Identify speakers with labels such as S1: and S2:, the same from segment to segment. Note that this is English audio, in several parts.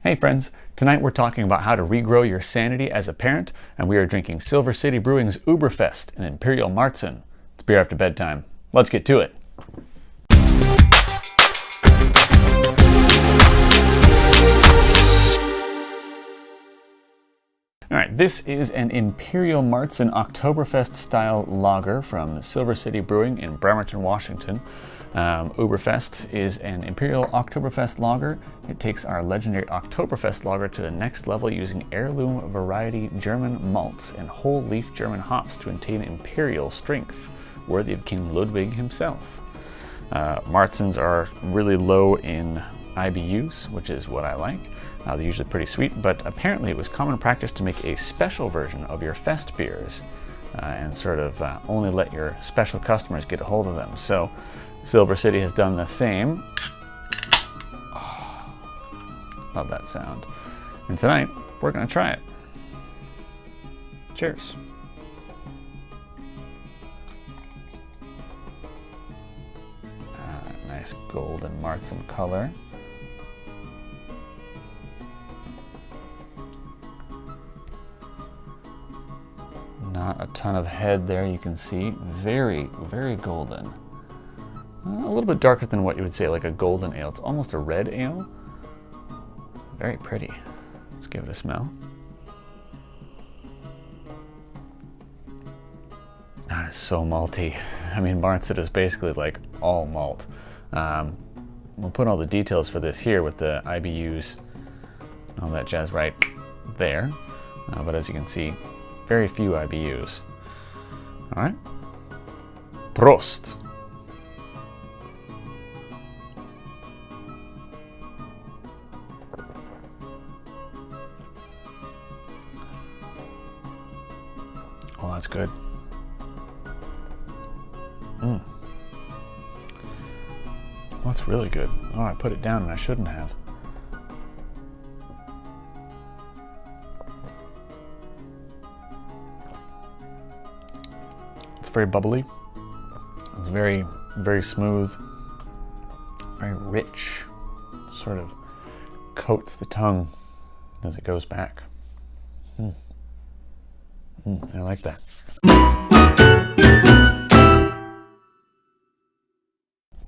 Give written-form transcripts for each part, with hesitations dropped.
S1: Hey friends, tonight we're talking about how to regrow your sanity as a parent, and we are drinking Silver City Brewing's Uberfest in Imperial Martzen. It's beer after bedtime. Let's get to it. Alright, this is an Imperial Martzen Oktoberfest style lager from Silver City Brewing in Bremerton, Washington. Uberfest is an Imperial Oktoberfest lager. It takes our legendary Oktoberfest lager to the next level using heirloom variety German malts and whole leaf German hops to attain imperial strength, worthy of King Ludwig himself. Martzens are really low in IBUs, which is what I like. They're usually pretty sweet, but apparently it was common practice to make a special version of your fest beers and sort of only let your special customers get a hold of them. So Silver City has done the same. Oh, love that sound. And tonight, we're gonna try it. Cheers. Nice golden Martzen color. Not a ton of head there, you can see. Very, very golden. A little bit darker than what you would say like a golden ale. It's almost a red ale. Very pretty. Let's give it a smell. That is so malty. I mean, Martzen is basically like all malt. We'll put all the details for this here with the IBUs and all that jazz right there. But as you can see, very few IBUs. All right. Prost. Oh, that's good. Well, that's really good. Oh, I put it down and I shouldn't have. It's very bubbly. It's very, very smooth. Very rich. Sort of coats the tongue as it goes back. I like that.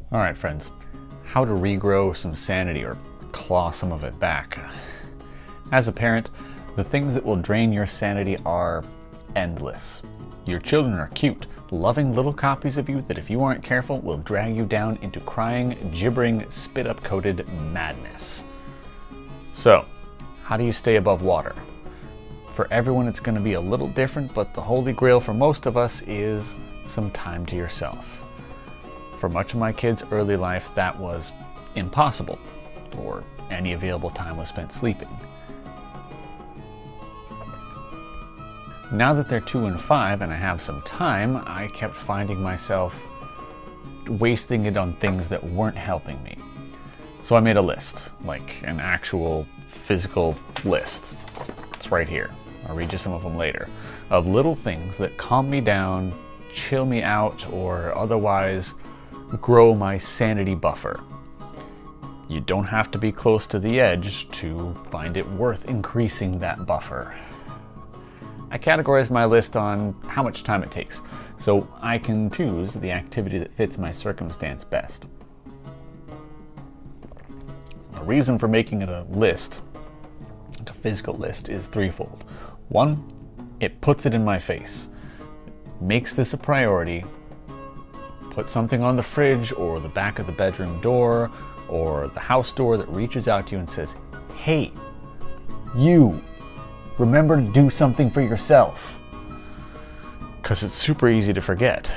S1: All right, friends, how to regrow some sanity or claw some of it back. As a parent, the things that will drain your sanity are endless. Your children are cute, loving little copies of you that if you aren't careful will drag you down into crying, gibbering, spit-up coated madness. So, how do you stay above water? For everyone it's going to be a little different, but the holy grail for most of us is some time to yourself. For much of my kids' early life, that was impossible, or any available time was spent sleeping. Now that they're 2 and 5 and I have some time, I kept finding myself wasting it on things that weren't helping me. So I made a list, like an actual physical list. It's right here. I'll read you some of them later, of little things that calm me down, chill me out, or otherwise grow my sanity buffer. You don't have to be close to the edge to find it worth increasing that buffer. I categorize my list on how much time it takes, so I can choose the activity that fits my circumstance best. The reason for making it a list, like a physical list, is threefold. One, it puts it in my face. It makes this a priority. Put something on the fridge or the back of the bedroom door or the house door that reaches out to you and says, hey, you, remember to do something for yourself. Because it's super easy to forget.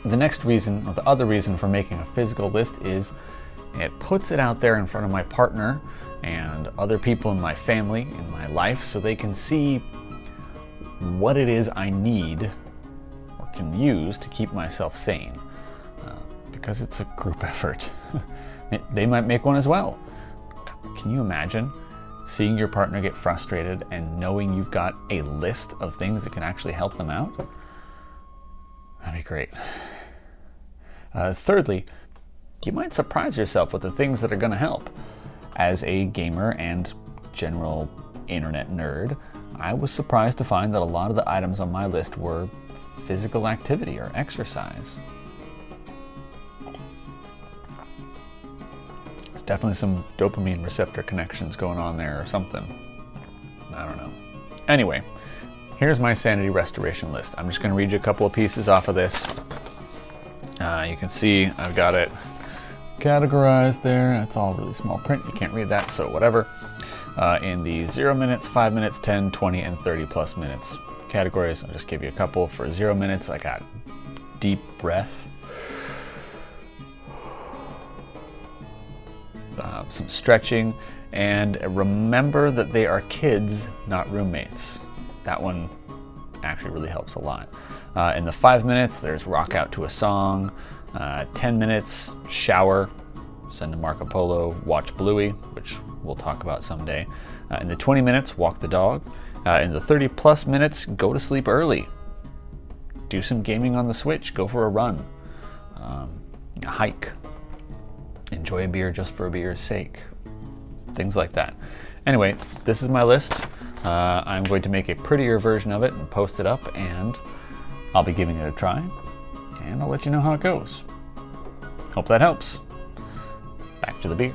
S1: The next reason, or the other reason for making a physical list is it puts it out there in front of my partner and other people in my family, in my life, so they can see what it is I need or can use to keep myself sane. Because it's a group effort. They might make one as well. Can you imagine seeing your partner get frustrated and knowing you've got a list of things that can actually help them out? That'd be great. Thirdly, you might surprise yourself with the things that are going to help. as a gamer and general internet nerd, I was surprised to find that a lot of the items on my list were physical activity or exercise. There's definitely some dopamine receptor connections going on there or something. I don't know. Anyway, here's my sanity restoration list. I'm just going to read you a couple of pieces off of this. You can see I've got it categorized there. It's all really small print. You can't read that, so whatever. In the 0 minutes, 5 minutes, 10, 20, and 30 plus minutes categories. I'll just give you a couple. For 0 minutes, I got deep breath, some stretching, and remember that they are kids, not roommates. That one actually really helps a lot. In the 5 minutes, there's rock out to a song. 10 minutes, shower, send to Marco Polo, watch Bluey, which we'll talk about someday. In the 20 minutes, walk the dog. In the 30 plus minutes, go to sleep early. Do some gaming on the Switch, go for a run. A hike. Enjoy a beer just for a beer's sake. Things like that. Anyway, this is my list. I'm going to make a prettier version of it and post it up, and I'll be giving it a try, and I'll let you know how it goes. Hope that helps. Back to the beer.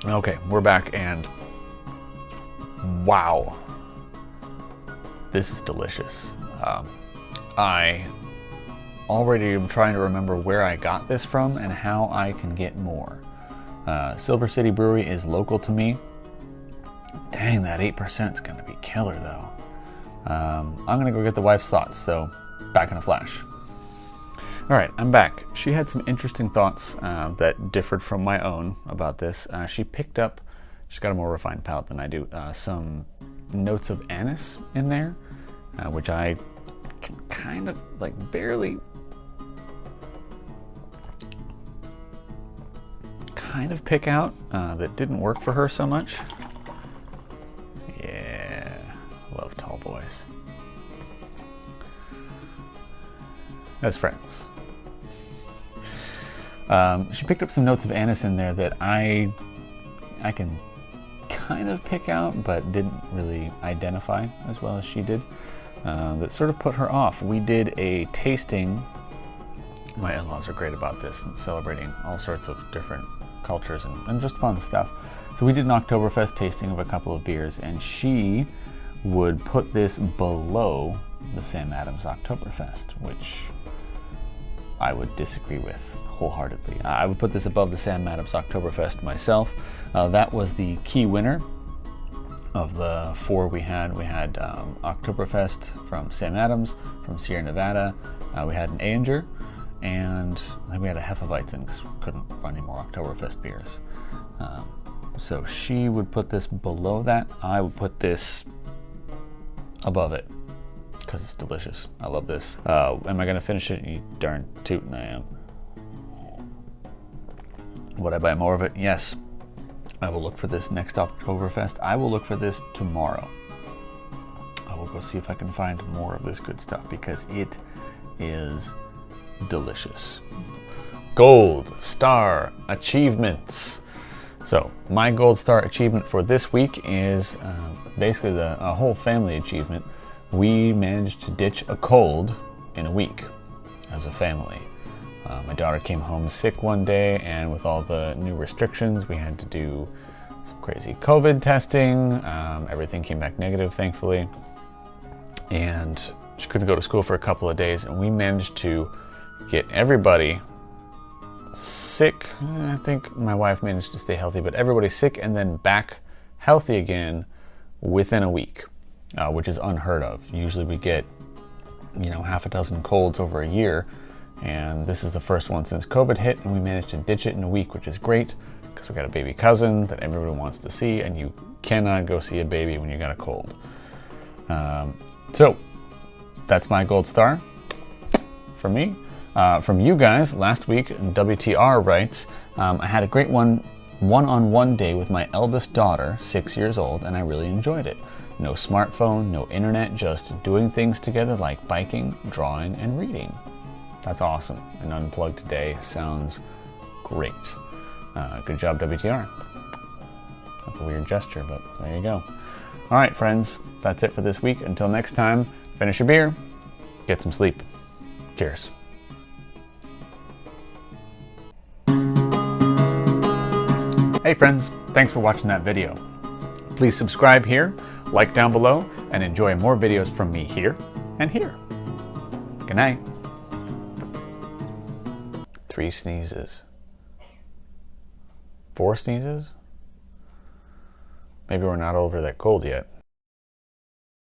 S1: Okay, we're back, and wow, this is delicious. I already am trying to remember where I got this from and how I can get more. Silver City Brewery is local to me. Dang, that 8% is going to be killer, though. I'm going to go get the wife's thoughts, so back in a flash. All right, I'm back. She had some interesting thoughts that differed from my own about this. She's got a more refined palate than I do, some notes of anise in there, which I can kind of, like, barely kind of pick out. That didn't work for her so much. Yeah, love tall boys. As friends. She picked up some notes of anise in there that I can kind of pick out, but didn't really identify as well as she did. That sort of put her off. We did a tasting. My in-laws are great about this and celebrating all sorts of different cultures and just fun stuff. So we did an Oktoberfest tasting of a couple of beers, and she would put this below the Sam Adams Oktoberfest, which I would disagree with wholeheartedly. I would put this above the Sam Adams Oktoberfest myself. That was the key winner of the four we had. We had Oktoberfest from Sam Adams, from Sierra Nevada. We had an Ayinger, and then we had a Hefeweizen because we couldn't find any more Oktoberfest beers. So she would put this below that. I would put this above it because it's delicious. I love this. Am I going to finish it? You darn tootin' I am. Would I buy more of it? Yes. I will look for this next Oktoberfest. I will look for this tomorrow. I will go see if I can find more of this good stuff because it is delicious. Gold Star Achievements. So my Gold Star achievement for this week is basically a whole family achievement. We managed to ditch a cold in a week as a family. My daughter came home sick one day, and with all the new restrictions, we had to do some crazy COVID testing. Everything came back negative, thankfully. And she couldn't go to school for a couple of days, and we managed to get everybody sick. I think my wife managed to stay healthy, but everybody sick and then back healthy again within a week, which is unheard of. Usually we get, half a dozen colds over a year, and this is the first one since COVID hit, and we managed to ditch it in a week, which is great because we got a baby cousin that everyone wants to see, and you cannot go see a baby when you got a cold. So that's my Gold Star for me. From you guys, last week, WTR writes, I had a great one-on-one day with my eldest daughter, 6 years old, and I really enjoyed it. No smartphone, no internet, just doing things together like biking, drawing, and reading. That's awesome. An unplugged day sounds great. Good job, WTR. That's a weird gesture, but there you go. All right, friends, that's it for this week. Until next time, finish your beer, get some sleep. Cheers. Hey friends, thanks for watching that video. Please subscribe here, like down below, and enjoy more videos from me here and here. Good night. 3 sneezes. 4 sneezes? Maybe we're not over that cold yet.